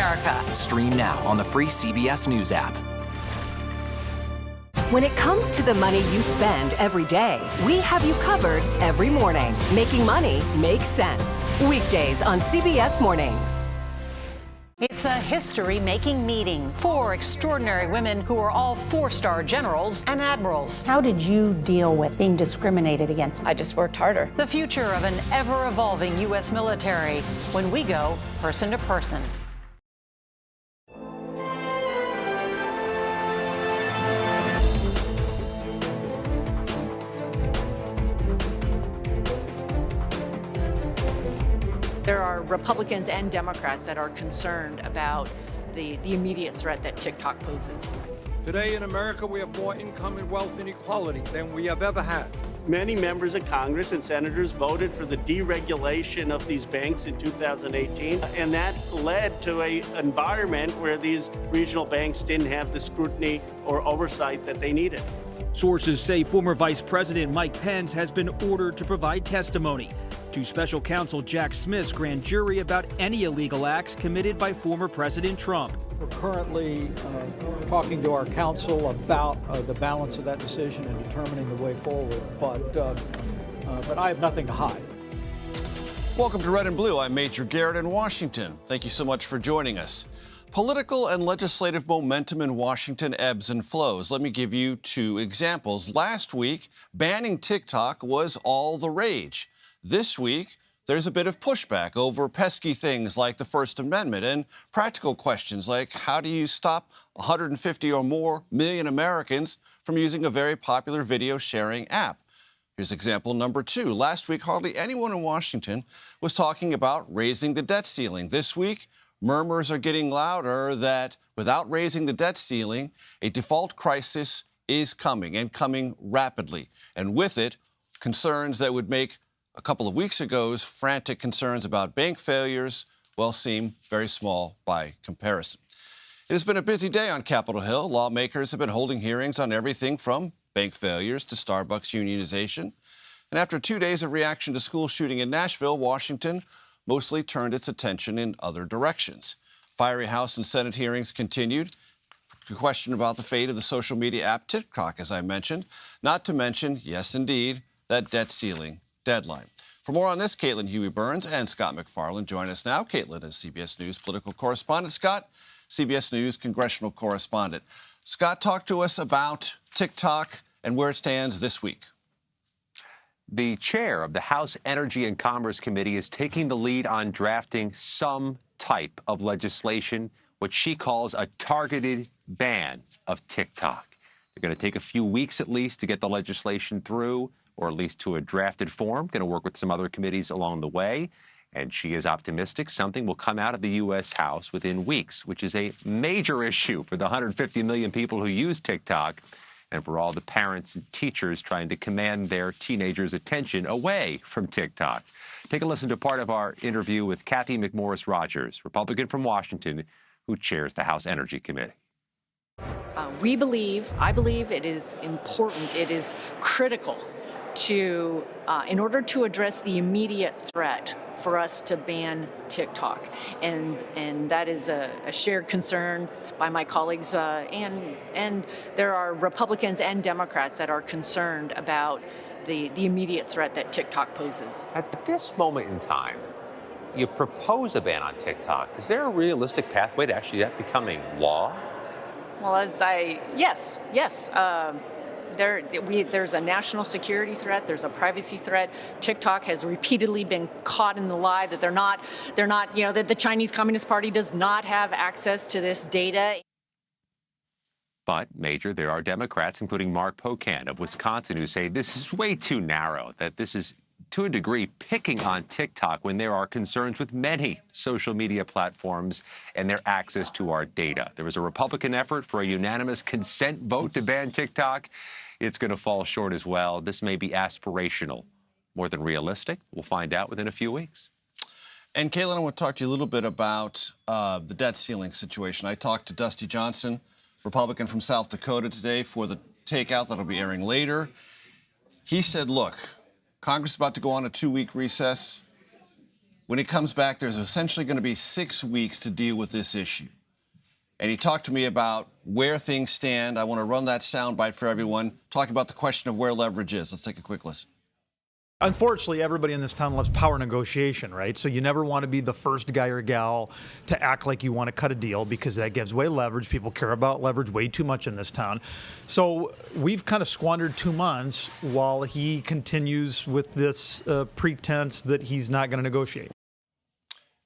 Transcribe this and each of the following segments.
America. Stream now on the free CBS News app. When it comes to the money you spend every day, we have you covered every morning. Making money makes sense. Weekdays on CBS Mornings. It's a history-making meeting. 4 extraordinary women who are all 4-star generals and admirals. How did you deal with being discriminated against? I just worked harder. The future of an ever-evolving U.S. military when we go person to person. There are Republicans and Democrats that are concerned about the immediate threat that TikTok poses. Today in America, we have more income and wealth inequality than we have ever had. Many members of Congress and senators voted for the deregulation of these banks in 2018, and that led to an environment where these regional banks didn't have the scrutiny or oversight that they needed. Sources say former Vice President Mike Pence has been ordered to provide testimony to Special Counsel Jack Smith's grand jury about any illegal acts committed by former President Trump. We're currently talking to our counsel about the balance of that decision and determining the way forward, but I have nothing to hide. Welcome to Red and Blue. I'm Major Garrett in Washington. Thank you so much for joining us. Political and legislative momentum in Washington ebbs and flows. Let me give you 2 examples. Last week, banning TikTok was all the rage. This week, there's a bit of pushback over pesky things like the First Amendment and practical questions like how do you stop 150 or more million Americans from using a very popular video sharing app? Here's example number 2. Last week, hardly anyone in Washington was talking about raising the debt ceiling. This week, murmurs are getting louder that without raising the debt ceiling, a default crisis is coming and coming rapidly. And with it, concerns that would make a couple of weeks ago's frantic concerns about bank failures, well, seem very small by comparison. It has been a busy day on Capitol Hill. Lawmakers have been holding hearings on everything from bank failures to Starbucks unionization. And after 2 days of reaction to school shooting in Nashville, Washington mostly turned its attention in other directions. Fiery House and Senate hearings continued. A question about the fate of the social media app TikTok, as I mentioned, not to mention, yes, indeed, that debt ceiling deadline. For more on this, Caitlin Huey-Burns and Scott McFarland join us now. Caitlin is CBS News political correspondent. Scott, CBS News congressional correspondent. Scott, talk to us about TikTok and where it stands this week. The chair of the House Energy and Commerce Committee is taking the lead on drafting some type of legislation, what she calls a targeted ban of TikTok. They're going to take a few weeks at least to get the legislation through, or at least to a drafted form. Going to work with some other committees along the way. And she is optimistic something will come out of the U.S. House within weeks, which is a major issue for the 150 million people who use TikTok and for all the parents and teachers trying to command their teenagers' attention away from TikTok. Take a listen to part of our interview with Kathy McMorris Rogers, Republican from Washington, who chairs the House Energy Committee. I believe it is important, it is critical to, in order to address the immediate threat, for us to ban TikTok. And that is a shared concern by my colleagues. And there are Republicans and Democrats that are concerned about the immediate threat that TikTok poses. At this moment in time, you propose a ban on TikTok. Is there a realistic pathway to actually that becoming law? Well, yes. There's a national security threat. There's a privacy threat. TikTok has repeatedly been caught in the lie that they're not, that the Chinese Communist Party does not have access to this data. But, Major, there are Democrats, including Mark Pocan of Wisconsin, who say this is way too narrow, that this is, to a degree, picking on TikTok when there are concerns with many social media platforms and their access to our data. There was a Republican effort for a unanimous consent vote to ban TikTok. It's going to fall short as well. This may be aspirational more than realistic. We'll find out within a few weeks. And, Caitlin, I want to talk to you a little bit about the debt ceiling situation. I talked to Dusty Johnson, Republican from South Dakota, today for the takeout that'll be airing later. He said, look, Congress is about to go on a 2-week recess. when he comes back, there's essentially going to be 6 weeks to deal with this issue. And he talked to me about where things stand. I want to run that soundbite for everyone, talking about the question of where leverage is. Let's take a quick listen. Unfortunately, everybody in this town loves power negotiation, right? So you never want to be the first guy or gal to act like you want to cut a deal, because that gives away leverage. People care about leverage way too much in this town. So we've kind of squandered 2 months while he continues with this pretense that he's not going to negotiate.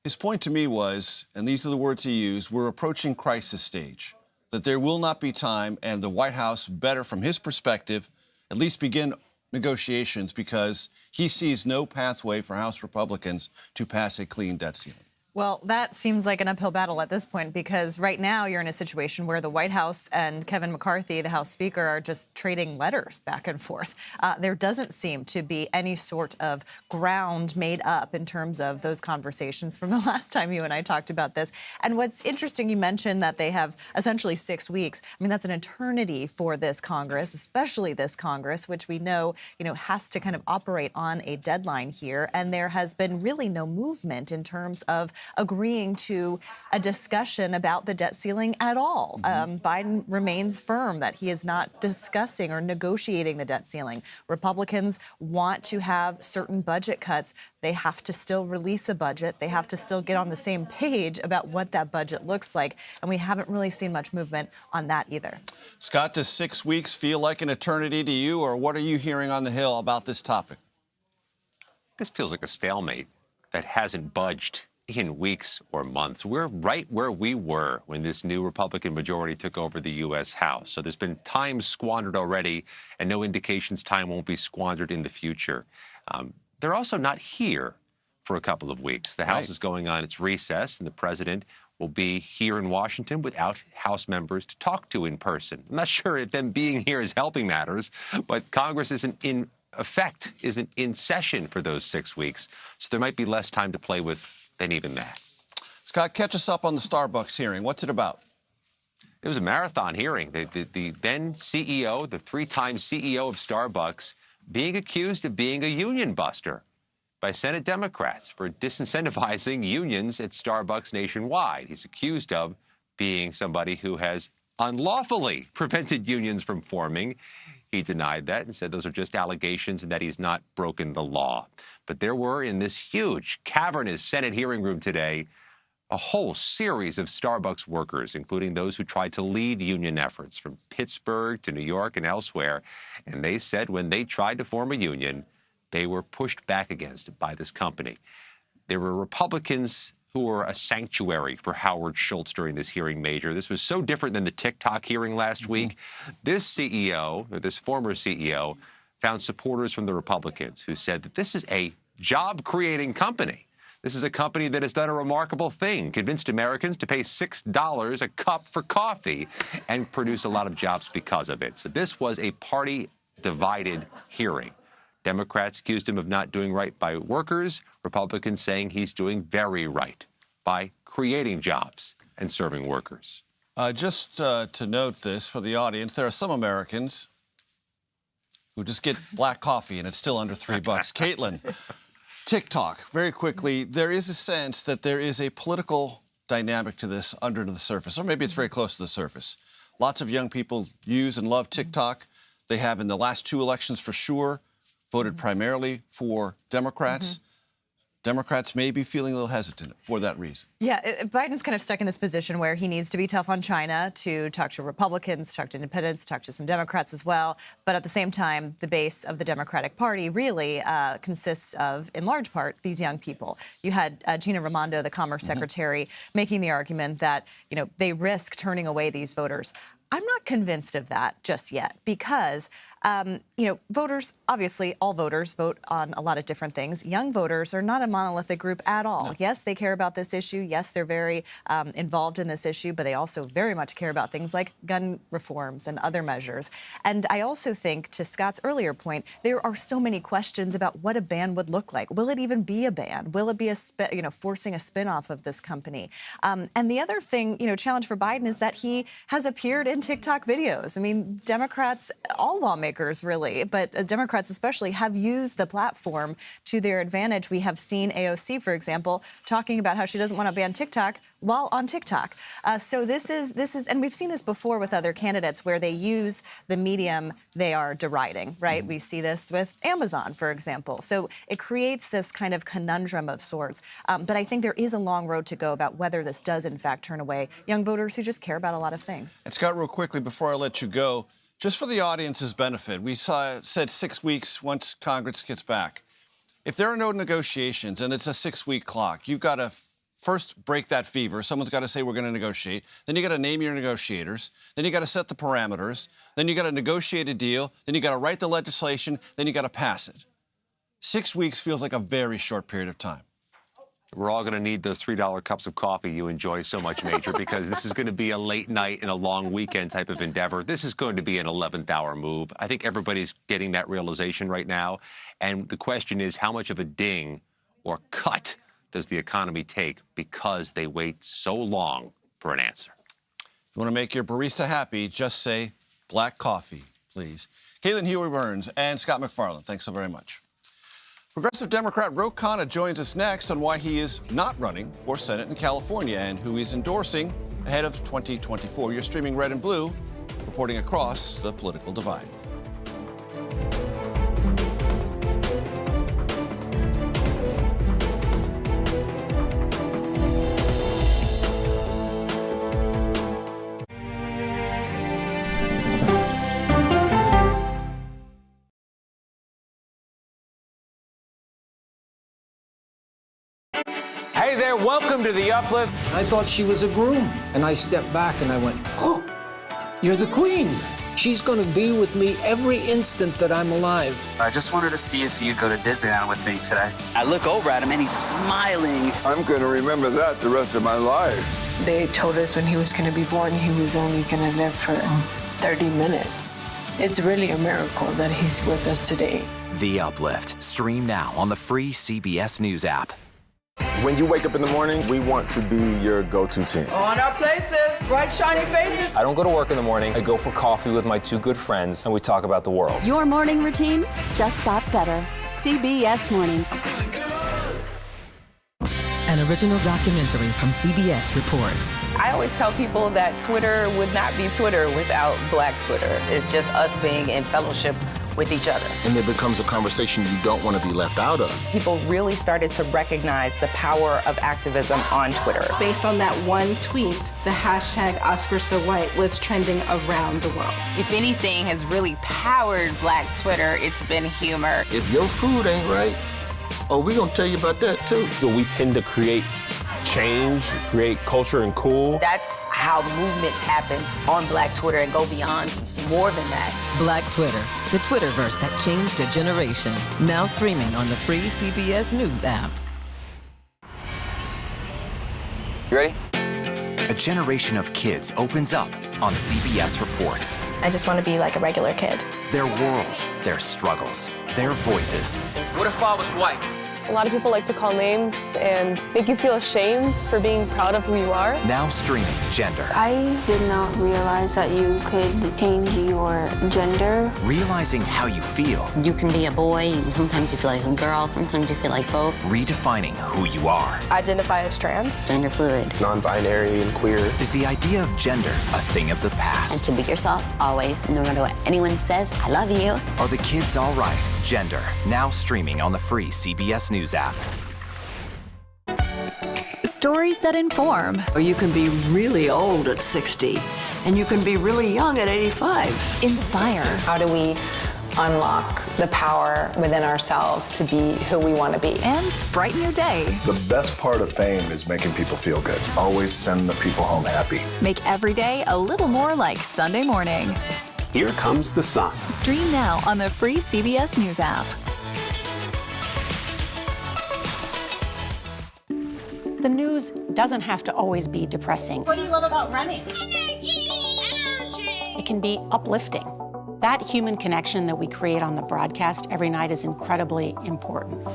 His point to me was, and these are the words he used, we're approaching crisis stage, that there will not be time, and the White House better, from his perspective, at least begin negotiations, because he sees no pathway for House Republicans to pass a clean debt ceiling. Well, that seems like an uphill battle at this point, because right now you're in a situation where the White House and Kevin McCarthy, the House Speaker, are just trading letters back and forth. There doesn't seem to be any sort of ground made up in terms of those conversations from the last time you and I talked about this. And what's interesting, you mentioned that they have essentially 6 weeks. I mean, that's an eternity for this Congress, especially this Congress, which we know, has to kind of operate on a deadline here. And there has been really no movement in terms of agreeing to a discussion about the debt ceiling at all. Biden remains firm that he is not discussing or negotiating the debt ceiling. Republicans want to have certain budget cuts. They have to still release a budget. They have to still get on the same page about what that budget looks like. And we haven't really seen much movement on that either. Scott, does 6 weeks feel like an eternity to you, or what are you hearing on the Hill about this topic? This feels like a stalemate that hasn't budged in weeks or months. We're right where we were when this new Republican majority took over the U.S. House. So there's been time squandered already, and no indications time won't be squandered in the future. They're also not here for a couple of weeks. The House is going on its recess, and the president will be here in Washington without House members to talk to in person. I'm not sure if them being here is helping matters, but Congress isn't in session for those 6 weeks, so there might be less time to play with than even that. Scott, catch us up on the Starbucks hearing. What's it about? It was a marathon hearing. The then CEO, the 3-time CEO of Starbucks, being accused of being a union buster by Senate Democrats for disincentivizing unions at Starbucks nationwide. He's accused of being somebody who has unlawfully prevented unions from forming. He denied that and said those are just allegations and that he's not broken the law. But there were, in this huge, cavernous Senate hearing room today, a whole series of Starbucks workers, including those who tried to lead union efforts from Pittsburgh to New York and elsewhere. And they said when they tried to form a union, they were pushed back against it by this company. There were Republicans who were a sanctuary for Howard Schultz during this hearing, Major. This was so different than the TikTok hearing last week. This CEO, or this former CEO, found supporters from the Republicans who said that this is a job-creating company. This is a company that has done a remarkable thing, convinced Americans to pay $6 a cup for coffee, and produced a lot of jobs because of it. So this was a party-divided hearing. Democrats accused him of not doing right by workers. Republicans saying he's doing very right by creating jobs and serving workers. Just to note this for the audience, there are some Americans who just get black coffee and it's still under $3. Caitlin, TikTok, very quickly, there is a sense that there is a political dynamic to this under the surface, or maybe it's very close to the surface. Lots of young people use and love TikTok. They have in the last 2 elections for sure voted primarily for Democrats. Democrats may be feeling a little hesitant for that reason. Yeah, Biden's kind of stuck in this position where he needs to be tough on China, to talk to Republicans, talk to independents, talk to some Democrats as well. But at the same time, the base of the Democratic Party really consists of, in large part, these young people. You had Gina Raimondo, the Commerce Secretary, making the argument that, they risk turning away these voters. I'm not convinced of that just yet because, voters, obviously all voters vote on a lot of different things. Young voters are not a monolithic group at all. No. Yes, they care about this issue. Yes, they're very involved in this issue, but they also very much care about things like gun reforms and other measures. And I also think, to Scott's earlier point, there are so many questions about what a ban would look like. Will it even be a ban? Will it be forcing a spinoff of this company? And the other thing, challenge for Biden is that he has appeared in TikTok videos. I mean, Democrats, all lawmakers lawmakers, really, but Democrats especially, have used the platform to their advantage. We have seen AOC, for example, talking about how she doesn't want to ban TikTok while on TikTok. So this is, and we've seen this before with other candidates where they use the medium they are deriding, right? We see this with Amazon, for example. So it creates this kind of conundrum of sorts. But I think there is a long road to go about whether this does, in fact, turn away young voters who just care about a lot of things. And Scott, real quickly, before I let you go, just for the audience's benefit, we said 6 weeks once Congress gets back. If there are no negotiations and it's a 6-week clock, you've got to first break that fever. Someone's got to say we're going to negotiate. Then you got to name your negotiators. Then you got to set the parameters. Then you got to negotiate a deal. Then you got to write the legislation. Then you got to pass it. 6 weeks feels like a very short period of time. We're all going to need those $3 cups of coffee you enjoy so much, Major, because this is going to be a late night and a long weekend type of endeavor. This is going to be an 11th hour move. I think everybody's getting that realization right now. And the question is, how much of a ding or cut does the economy take because they wait so long for an answer? If you want to make your barista happy, just say black coffee, please. Caitlin Huey-Burns and Scott McFarland, thanks so very much. Progressive Democrat Ro Khanna joins us next on why he is not running for Senate in California and who he's endorsing ahead of 2024. You're streaming Red and Blue, reporting across the political divide. Hey there, welcome to The Uplift. I thought she was a groom, and I stepped back and I went, oh, you're the queen. She's going to be with me every instant that I'm alive. I just wanted to see if you'd go to Disneyland with me today. I look over at him and he's smiling. I'm going to remember that the rest of my life. They told us when he was going to be born, he was only going to live for 30 minutes. It's really a miracle that he's with us today. The Uplift. Stream now on the free CBS News app. When you wake up in the morning, we want to be your go-to team. On our places, bright, shiny faces. I don't go to work in the morning. I go for coffee with my two good friends, and we talk about the world. Your morning routine just got better. CBS Mornings. An original documentary from CBS reports. I always tell people that Twitter would not be Twitter without Black Twitter. It's just us being in fellowship with each other. And it becomes a conversation you don't want to be left out of. People really started to recognize the power of activism on Twitter. Based on that one tweet, the hashtag #OscarsSoWhite was trending around the world. If anything has really powered Black Twitter, it's been humor. If your food ain't right, oh, we're gonna tell you about that too. So we tend to create change, create culture and cool. That's how movements happen on Black Twitter and go beyond more than that. Black Twitter, the Twitterverse that changed a generation. Now streaming on the free CBS News app. You ready? A generation of kids opens up on CBS Reports. I just want to be like a regular kid. Their world, their struggles, their voices. What if I was white? A lot of people like to call names and make you feel ashamed for being proud of who you are. Now streaming Gender. I did not realize that you could change your gender. Realizing how you feel. You can be a boy, and sometimes you feel like a girl, sometimes you feel like both. Redefining who you are. Identify as trans. Gender fluid. Non-binary and queer. Is the idea of gender a thing of the past? And to be yourself, always, no matter what anyone says, I love you. Are the kids all right? Gender. Now streaming on the free CBS News app. Stories that inform. Or you can be really old at 60, and you can be really young at 85. Inspire. How do we unlock the power within ourselves to be who we want to be? And brighten your day. The best part of fame is making people feel good. Always send the people home happy. Make every day a little more like Sunday morning. Here comes the sun. Stream now on the free CBS News app. The news doesn't have to always be depressing. What do you love about running? Energy! It can be uplifting. That human connection that we create on the broadcast every night is incredibly important.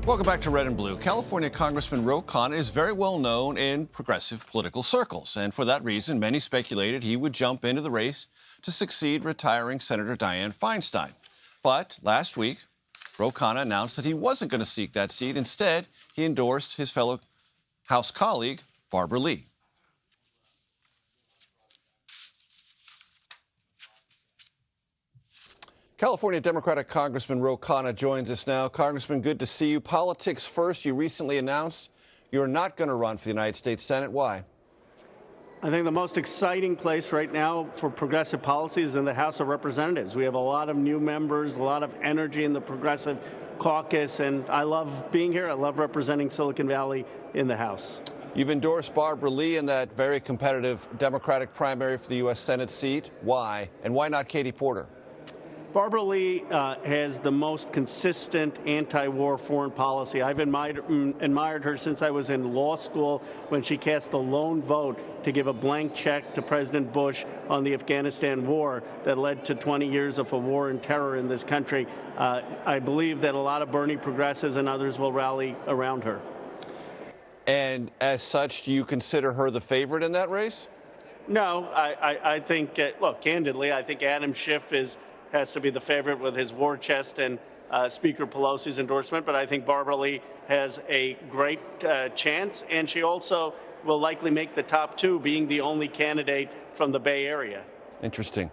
Welcome back to Red and Blue. California Congressman Ro Khanna is very well known in progressive political circles, and for that reason, many speculated he would jump into the race to succeed retiring Senator Dianne Feinstein. But last week, Ro Khanna announced that he wasn't going to seek that seat. Instead, he endorsed his fellow House colleague, Barbara Lee. California Democratic Congressman Ro Khanna joins us now. Congressman, good to see you. Politics first. You recently announced you're not going to run for the United States Senate. Why? I think the most exciting place right now for progressive policy is in the House of Representatives. We have a lot of new members, a lot of energy in the progressive caucus, and I love being here. I love representing Silicon Valley in the House. You've endorsed Barbara Lee in that very competitive Democratic primary for the U.S. Senate seat. Why? And why not Katie Porter? Barbara Lee has the most consistent anti-war foreign policy. I've admired her since I was in law school when she cast the lone vote to give a blank check to President Bush on the Afghanistan war that led to 20 years of a war and terror in this country. I believe that a lot of Bernie progressives and others will rally around her. And as such, do you consider her the favorite in that race? No, I think, look, candidly, I think Adam Schiff has to be the favorite with his war chest and Speaker Pelosi's endorsement, but I think Barbara Lee has a great chance, and she also will likely make the top two, being the only candidate from the Bay Area. Interesting.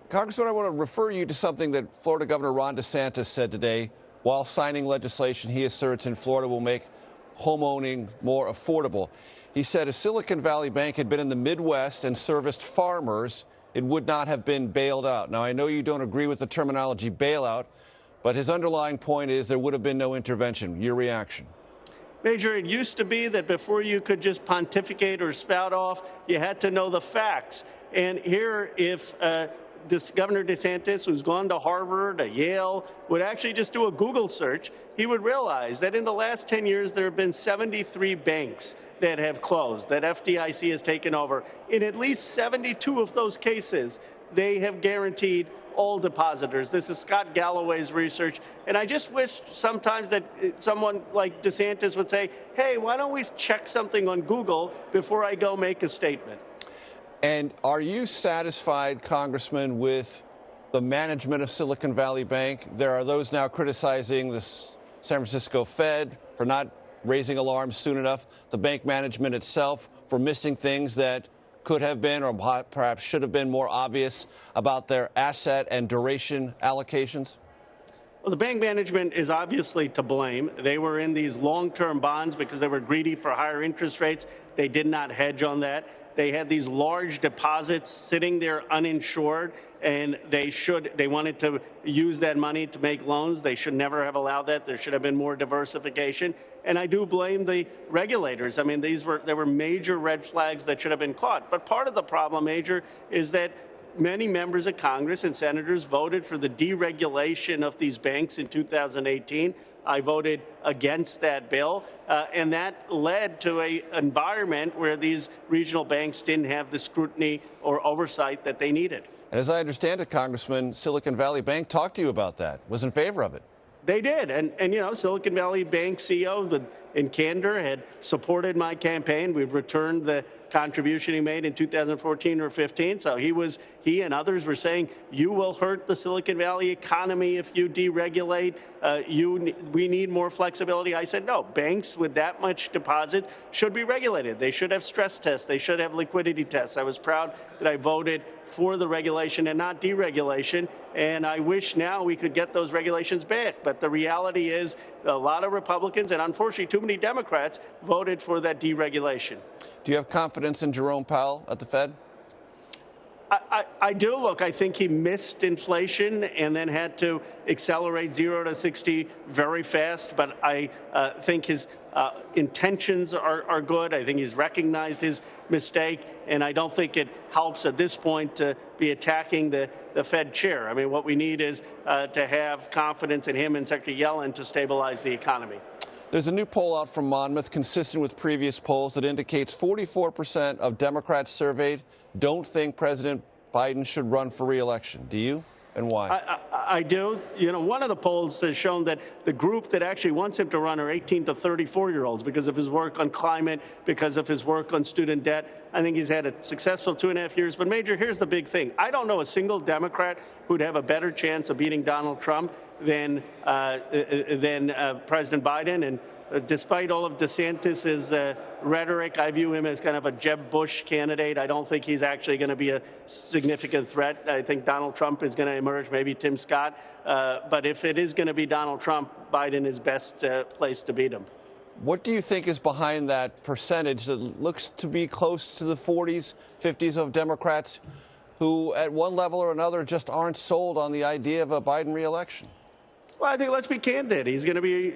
Congressman, I want to refer you to something that Florida Governor Ron DeSantis said today. While signing legislation he asserts in Florida will make homeowning more affordable. He said if Silicon Valley Bank had been in the Midwest and serviced farmers, it would not have been bailed out. Now, I know you don't agree with the terminology bailout, but his underlying point is there would have been no intervention. Your reaction? Major, it used to be that before you could just pontificate or spout off, you had to know the facts. And here, if Governor DeSantis, who's gone to Harvard, to Yale, would actually just do a Google search, he would realize that in the last 10 years, there have been 73 banks that have closed, that FDIC has taken over. In at least 72 of those cases, they have guaranteed all depositors. This is Scott Galloway's research. And I just wish sometimes that someone like DeSantis would say, hey, why don't we check something on Google before I go make a statement? And are you satisfied, Congressman, with the management of Silicon Valley Bank? There are those now criticizing the San Francisco Fed for not raising alarms soon enough, the bank management itself for missing things that could have been or perhaps should have been more obvious about their asset and duration allocations? Well, the bank management is obviously to blame. They were in these long-term bonds because they were greedy for higher interest rates. They did not hedge on that. They had these large deposits sitting there uninsured, and they wanted to use that money to make loans. They should never have allowed that. There should have been more diversification. And I do blame the regulators. I mean, there were major red flags that should have been caught. But part of the problem, Major, is that many members of Congress and senators voted for the deregulation of these banks in 2018. I voted against that bill, and that led to an environment where these regional banks didn't have the scrutiny or oversight that they needed. And as I understand it, Congressman, Silicon Valley Bank talked to you about that, was in favor of it. They did. And you know, Silicon Valley Bank CEO in candor had supported my campaign. We've returned the contribution he made in 2014 or 15. So he and others were saying, you will hurt the Silicon Valley economy if you deregulate. We need more flexibility. I said, no, banks with that much deposits should be regulated. They should have stress tests. They should have liquidity tests. I was proud that I voted for the regulation and not deregulation. And I wish now we could get those regulations back. But the reality is a lot of Republicans and unfortunately too many Democrats voted for that deregulation. Do you have confidence in Jerome Powell at the Fed? I do. Look, I think he missed inflation and then had to accelerate 0 to 60 very fast. But I think his intentions are good. I think he's recognized his mistake. And I don't think it helps at this point to be attacking the Fed chair. I mean, what we need is to have confidence in him and Secretary Yellen to stabilize the economy. There's a new poll out from Monmouth consistent with previous polls that indicates 44% of Democrats surveyed don't think President Biden should run for re-election. Do you? And why? I do. One of the polls has shown that the group that actually wants him to run are 18 to 34-year-olds because of his work on climate, because of his work on student debt. I think he's had a successful 2.5 years. But, Major, here's the big thing. I don't know a single Democrat who'd have a better chance of beating Donald Trump than President Biden. And despite all of DeSantis's rhetoric, I view him as kind of a Jeb Bush candidate. I don't think he's actually going to be a significant threat. I think Donald Trump is going to emerge, maybe Tim Scott. But if it is going to be Donald Trump, Biden is best placed to beat him. What do you think is behind that percentage that looks to be close to the 40s, 50s of Democrats who, at one level or another, just aren't sold on the idea of a Biden reelection? Well, I think let's be candid. He's going to be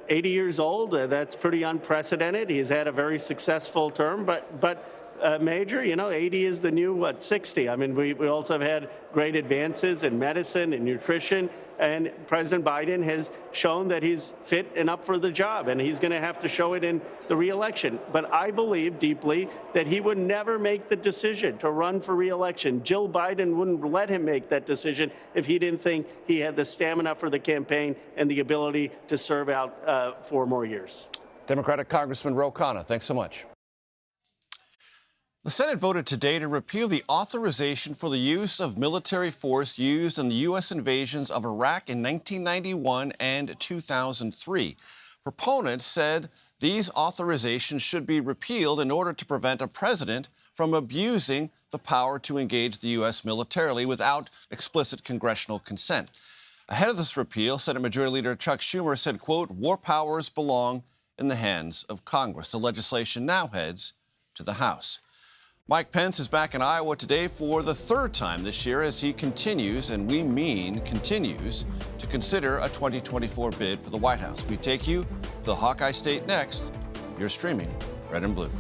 80 years old. That's pretty unprecedented. He's had a very successful term, but Major, 80 is the new, 60? I mean, we also have had great advances in medicine and nutrition, and President Biden has shown that he's fit and up for the job, and he's going to have to show it in the reelection. But I believe deeply that he would never make the decision to run for reelection. Jill Biden wouldn't let him make that decision if he didn't think he had the stamina for the campaign and the ability to serve out 4 more years. Democratic Congressman Ro Khanna, thanks so much. The Senate voted today to repeal the authorization for the use of military force used in the U.S. invasions of Iraq in 1991 and 2003. Proponents said these authorizations should be repealed in order to prevent a president from abusing the power to engage the U.S. militarily without explicit congressional consent. Ahead of this repeal, Senate Majority Leader Chuck Schumer said, quote, "War powers belong in the hands of Congress." The legislation now heads to the House. Mike Pence is back in Iowa today for the 3rd time this year as he continues, and we mean continues, to consider a 2024 bid for the White House. We take you to the Hawkeye State next. You're streaming Red and Blue.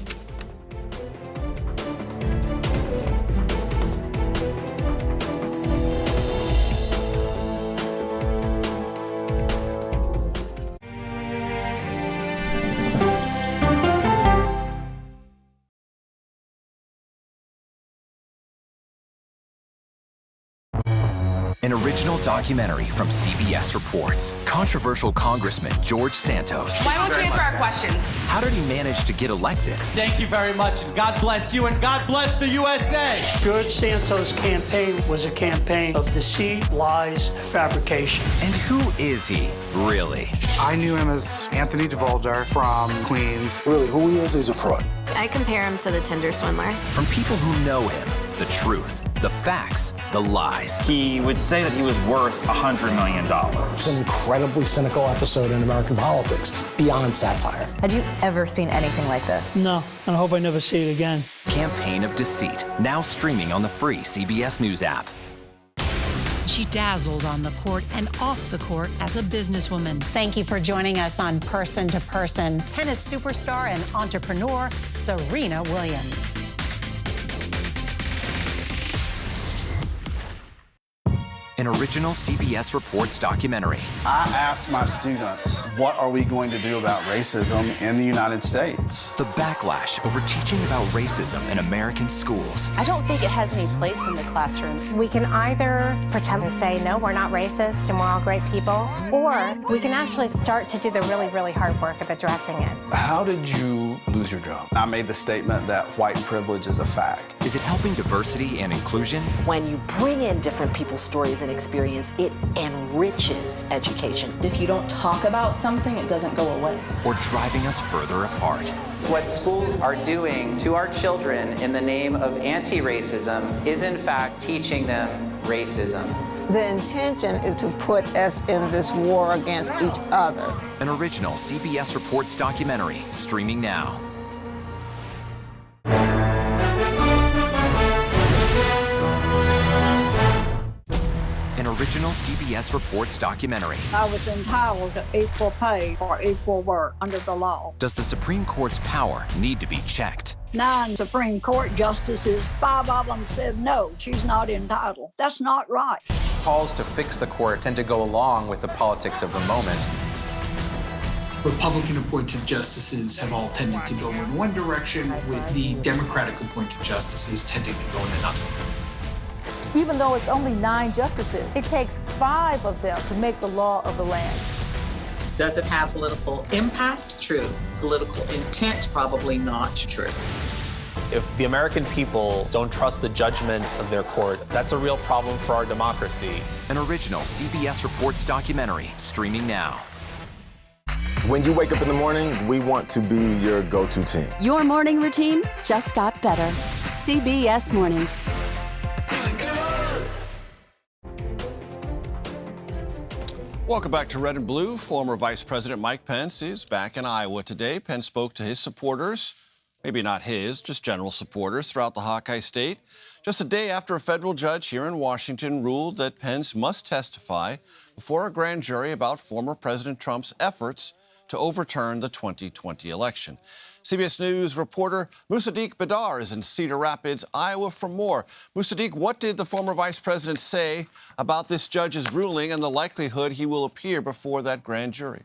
An original documentary from CBS reports. Controversial Congressman George Santos. Why won't you answer our questions? How did he manage to get elected? Thank you very much, and God bless you, and God bless the USA. George Santos' campaign was a campaign of deceit, lies, fabrication. And who is he, really? I knew him as Anthony DeVolder from Queens. Really, who he is, he's a fraud. I compare him to the Tinder swindler. From people who know him, the truth, the facts, the lies. He would say that he was worth $100 million. It's an incredibly cynical episode in American politics, beyond satire. Had you ever seen anything like this? No, and I hope I never see it again. Campaign of Deceit, now streaming on the free CBS News app. She dazzled on the court and off the court as a businesswoman. Thank you for joining us on Person to Person. Tennis superstar and entrepreneur Serena Williams. An original CBS Reports documentary. I asked my students, what are we going to do about racism in the United States? The backlash over teaching about racism in American schools. I don't think it has any place in the classroom. We can either pretend and say, no, we're not racist and we're all great people, or we can actually start to do the really, really hard work of addressing it. How did you lose your job? I made the statement that white privilege is a fact. Is it helping diversity and inclusion? When you bring in different people's stories and experience, it enriches education. If you don't talk about something, it doesn't go away. Or driving us further apart? What schools are doing to our children in the name of anti-racism is in fact teaching them racism. The intention is to put us in this war against each other. An original CBS Reports documentary, streaming now. An original CBS Reports documentary. I was entitled to equal pay for equal work under the law. Does the Supreme Court's power need to be checked? 9 Supreme Court justices, 5 of them said no, she's not entitled. That's not right. Calls to fix the court tend to go along with the politics of the moment. Republican-appointed justices have all tended to go in one direction, with the Democratic-appointed justices tending to go in another. Even though it's only 9 justices, it takes 5 of them to make the law of the land. Does it have political impact? True. Political intent? Probably not true. If the American people don't trust the judgment of their court, that's a real problem for our democracy. An original CBS Reports documentary streaming now. When you wake up in the morning, we want to be your go-to team. Your morning routine just got better. CBS Mornings. Welcome back to Red and Blue. Former Vice President Mike Pence is back in Iowa today. Pence spoke to his supporters, maybe not his, just general supporters throughout the Hawkeye State, just a day after a federal judge here in Washington ruled that Pence must testify before a grand jury about former President Trump's efforts to overturn the 2020 election. CBS News reporter Musaddiq Badar is in Cedar Rapids, Iowa, for more. Musaddiq, what did the former vice president say about this judge's ruling and the likelihood he will appear before that grand jury?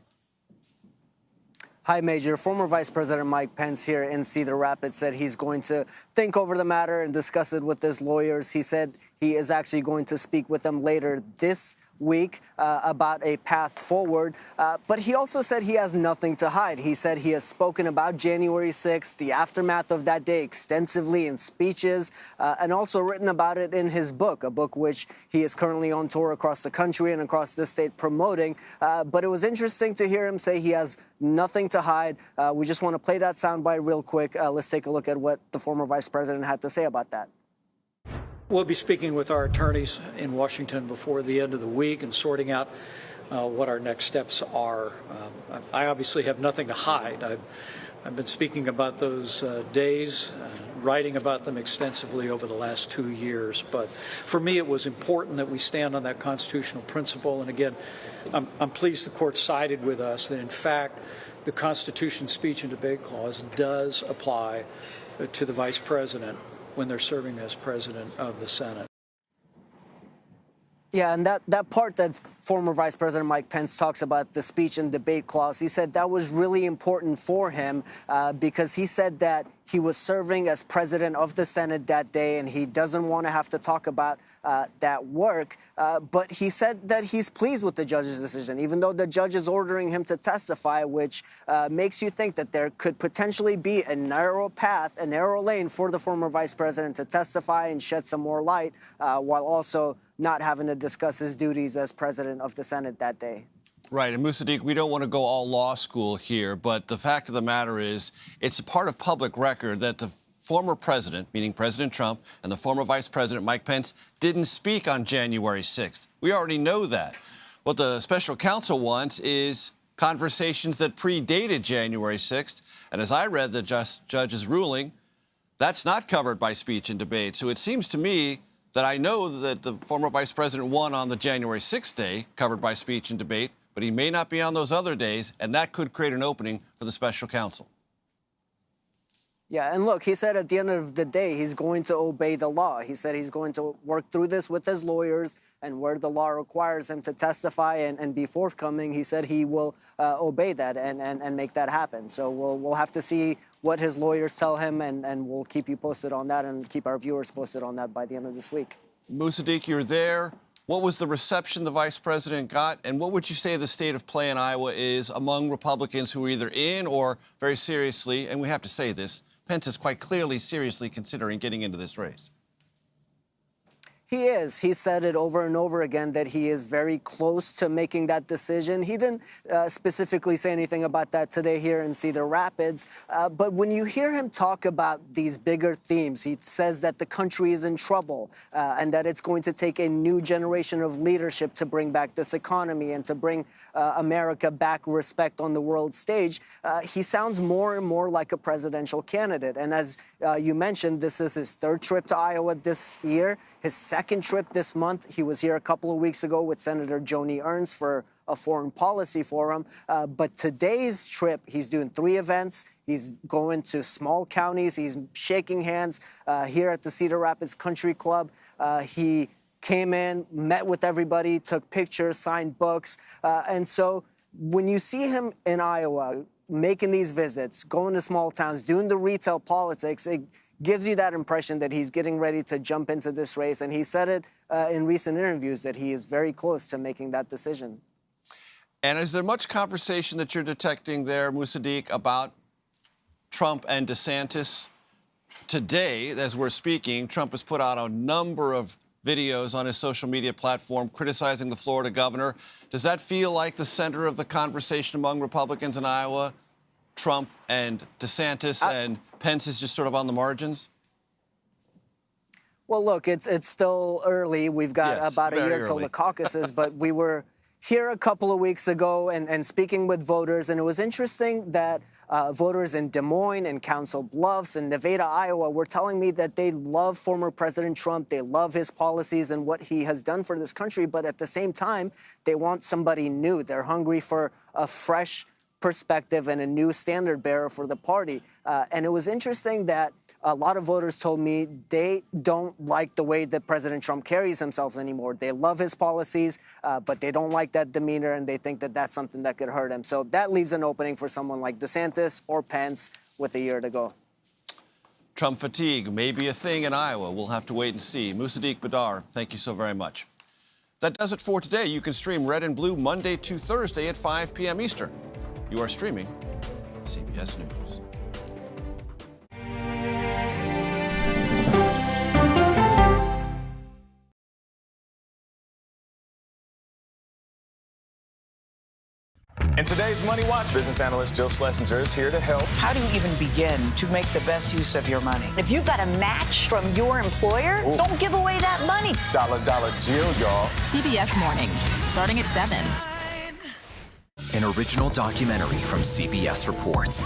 Hi, Major. Former Vice President Mike Pence here in Cedar Rapids said he's going to think over the matter and discuss it with his lawyers. He said he is actually going to speak with them later this week about a path forward. But he also said he has nothing to hide. He said he has spoken about January 6th, the aftermath of that day, extensively in speeches, and also written about it in his book, a book which he is currently on tour across the country and across the state promoting. But it was interesting to hear him say he has nothing to hide. We just want to play that soundbite real quick. Let's take a look at what the former vice president had to say about that. We'll be speaking with our attorneys in Washington before the end of the week and sorting out what our next steps are. I obviously have nothing to hide. I've been speaking about those days, writing about them extensively over the last 2 years. But for me, it was important that we stand on that constitutional principle. And again, I'm pleased the court sided with us that, in fact, the Constitution speech and debate clause does apply to the vice president when they're serving as president of the Senate. Yeah, and that part that former Vice President Mike Pence talks about, the speech and debate clause, he said that was really important for him because he said that he was serving as president of the Senate that day and he doesn't want to have to talk about that work. But he said that he's pleased with the judge's decision, even though the judge is ordering him to testify, which makes you think that there could potentially be a narrow path, a narrow lane for the former vice president to testify and shed some more light while also not having to discuss his duties as president of the Senate that day. Right. And Musaddiq, we don't want to go all law school here, but the fact of the matter is it's a part of public record that the former president, meaning President Trump, and the former vice president, Mike Pence, didn't speak on January 6th. We already know that. What the special counsel wants is conversations that predated January 6th. And as I read the judge's ruling, that's not covered by speech and debate. So it seems to me that I know that the former vice president won on the January 6th day, covered by speech and debate, but he may not be on those other days, and that could create an opening for the special counsel. Yeah, and look, he said at the end of the day, he's going to obey the law. He said he's going to work through this with his lawyers, and where the law requires him to testify and be forthcoming, he said he will obey that and make that happen. So we'll have to see what his lawyers tell him, and we'll keep you posted on that and keep our viewers posted on that by the end of this week. Musaddiq, you're there. What was the reception the vice president got, and what would you say the state of play in Iowa is among Republicans who are either in or very seriously, and we have to say this, Pence is quite clearly seriously considering getting into this race? He is. He said it over and over again that he is very close to making that decision. He didn't specifically say anything about that today here in Cedar Rapids. But when you hear him talk about these bigger themes, he says that the country is in trouble and that it's going to take a new generation of leadership to bring back this economy and to bring America back respect on the world stage. He sounds more and more like a presidential candidate. And as you mentioned, this is his third trip to Iowa this year. His second trip this month. He was here a couple of weeks ago with Senator Joni Ernst for a foreign policy forum. But today's trip, he's doing 3 events. He's going to small counties. He's shaking hands here at the Cedar Rapids Country Club. He came in, met with everybody, took pictures, signed books. And so when you see him in Iowa making these visits, going to small towns, doing the retail politics, it gives you that impression that he's getting ready to jump into this race. And he said it in recent interviews that he is very close to making that decision. And is there much conversation that you're detecting there, Musaddiq, about Trump and DeSantis? Today, as we're speaking, Trump has put out a number of videos on his social media platform criticizing the Florida governor. Does that feel like the center of the conversation among Republicans in Iowa? Trump and DeSantis and Pence is just sort of on the margins? Well, look, it's still early. We've got about a year till the caucuses, but we were here a couple of weeks ago and speaking with voters, and it was interesting that voters in Des Moines and Council Bluffs and Nevada, Iowa were telling me that they love former President Trump. They love his policies and what he has done for this country. But at the same time, they want somebody new. They're hungry for a fresh perspective and a new standard bearer for the party. And it was interesting that a lot of voters told me they don't like the way that President Trump carries himself anymore. They love his policies, but they don't like that demeanor, and they think that that's something that could hurt him. So that leaves an opening for someone like DeSantis or Pence with a year to go. Trump fatigue may be a thing in Iowa. We'll have to wait and see. Musaddiq Badar, thank you so very much. That does it for today. You can stream Red and Blue Monday to Thursday at 5 p.m. Eastern. You are streaming CBS News. In today's Money Watch, business analyst Jill Schlesinger is here to help. How do you even begin to make the best use of your money? If you've got a match from your employer, don't give away that money. Dollar Jill, y'all. CBS Mornings, starting at 7. An original documentary from CBS Reports.